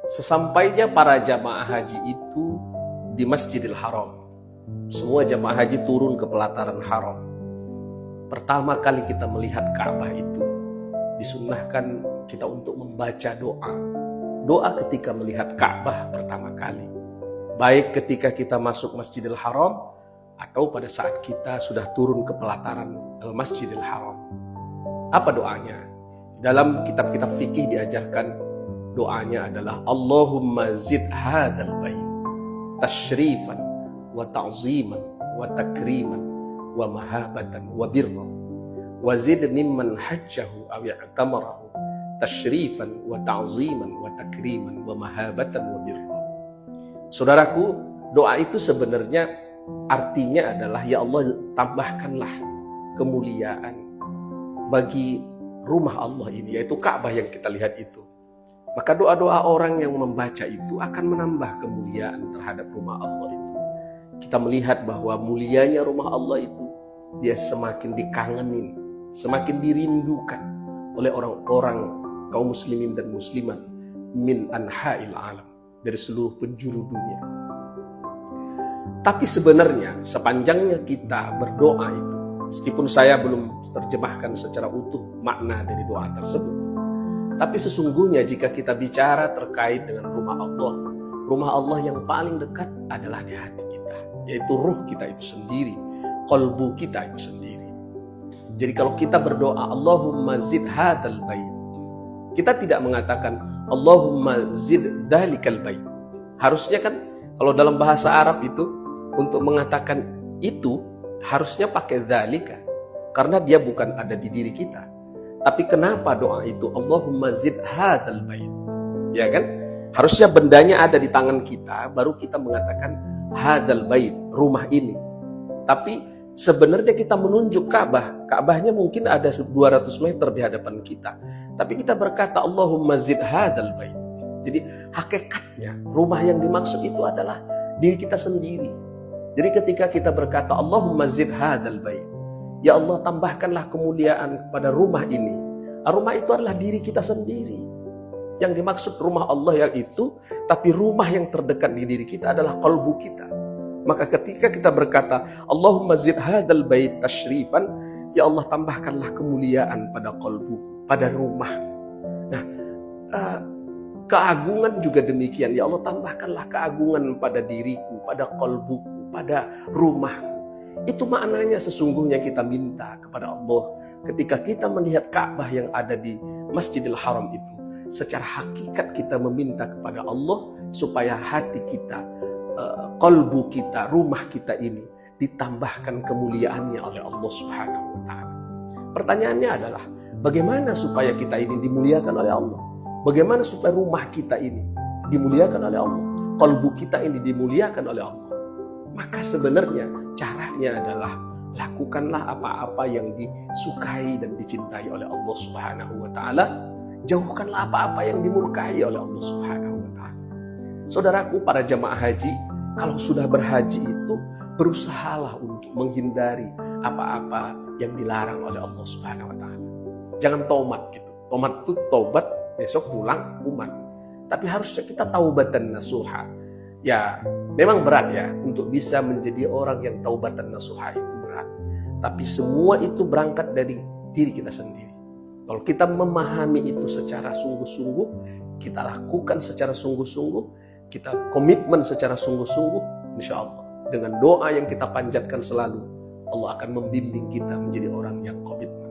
Sesampainya para jamaah haji itu di Masjidil Haram, semua jamaah haji turun ke pelataran haram. Pertama kali kita melihat Ka'bah itu, disunnahkan kita untuk membaca doa. Doa ketika melihat Ka'bah pertama kali. Baik ketika kita masuk Masjidil Haram, atau pada saat kita sudah turun ke pelataran Masjidil Haram. Apa doanya? Dalam kitab-kitab fikih diajarkan doanya adalah Allahumma zid hadzal bait tasyrifan wa ta'ziman wa takriman wa mahabatan wa birra wa zid mimman hajjahu aw i'tamarahu tasyrifan wa ta'ziman wa takriman wa mahabatan wa birra. Saudaraku, doa itu sebenarnya artinya adalah, ya Allah, tambahkanlah kemuliaan bagi rumah Allah ini, yaitu Ka'bah yang kita lihat itu. Maka doa-doa orang yang membaca itu akan menambah kemuliaan terhadap rumah Allah itu. Kita melihat bahwa mulianya rumah Allah itu, dia semakin dikangenin, semakin dirindukan oleh orang-orang kaum muslimin dan muslimat min anha'il alam, dari seluruh penjuru dunia. Tapi sebenarnya sepanjangnya kita berdoa itu, meskipun saya belum terjemahkan secara utuh makna dari doa tersebut, tapi sesungguhnya jika kita bicara terkait dengan rumah Allah yang paling dekat adalah di hati kita, yaitu ruh kita itu sendiri, qalbu kita itu sendiri. Jadi kalau kita berdoa Allahumma zid hadzal bait, kita tidak mengatakan Allahumma zid dzalikal bait. Harusnya kan kalau dalam bahasa Arab itu, untuk mengatakan itu harusnya pakai dzalika, karena dia bukan ada di diri kita. Tapi kenapa doa itu Allahumma zid hadzal bait? Ya kan? Harusnya bendanya ada di tangan kita, baru kita mengatakan hadzal bait, rumah ini. Tapi sebenarnya kita menunjuk Ka'bah. Ka'bahnya mungkin ada 200 meter di hadapan kita. Tapi kita berkata Allahumma zid hadzal bait. Jadi hakikatnya rumah yang dimaksud itu adalah diri kita sendiri. Jadi ketika kita berkata Allahumma zid hadzal bait, ya Allah, tambahkanlah kemuliaan kepada rumah ini. Rumah itu adalah diri kita sendiri. Yang dimaksud rumah Allah yang itu, tapi rumah yang terdekat di diri kita adalah qalbu kita. Maka ketika kita berkata Allahumma zid hadzal bait tasyrifan, ya Allah, tambahkanlah kemuliaan pada qalbu, pada rumah. Nah, keagungan juga demikian. Ya Allah, tambahkanlah keagungan pada diriku, pada qalbuku, pada rumahku. Itu maknanya sesungguhnya kita minta kepada Allah ketika kita melihat Ka'bah yang ada di Masjidil Haram itu. Secara hakikat kita meminta kepada Allah supaya hati kita, qalbu kita, rumah kita ini ditambahkan kemuliaannya oleh Allah Subhanahu wa Ta'ala. Pertanyaannya adalah, bagaimana supaya kita ini dimuliakan oleh Allah? Bagaimana supaya rumah kita ini dimuliakan oleh Allah? Qalbu kita ini dimuliakan oleh Allah? Maka sebenarnya caranya adalah lakukanlah apa-apa yang disukai dan dicintai oleh Allah Subhanahu wa Ta'ala. Jauhkanlah apa-apa yang dimurkai oleh Allah Subhanahu wa Ta'ala. Saudaraku, para jamaah haji, kalau sudah berhaji itu berusahalah untuk menghindari apa-apa yang dilarang oleh Allah Subhanahu wa Ta'ala. Jangan tomat gitu. Tomat itu tobat, besok pulang umat. Tapi harusnya kita taubatan nasuha. Ya, memang berat ya untuk bisa menjadi orang yang taubatan nasuha, itu berat. Tapi semua itu berangkat dari diri kita sendiri. Kalau kita memahami itu secara sungguh-sungguh, kita lakukan secara sungguh-sungguh, kita komitmen secara sungguh-sungguh, insya Allah dengan doa yang kita panjatkan selalu, Allah akan membimbing kita menjadi orang yang komitmen.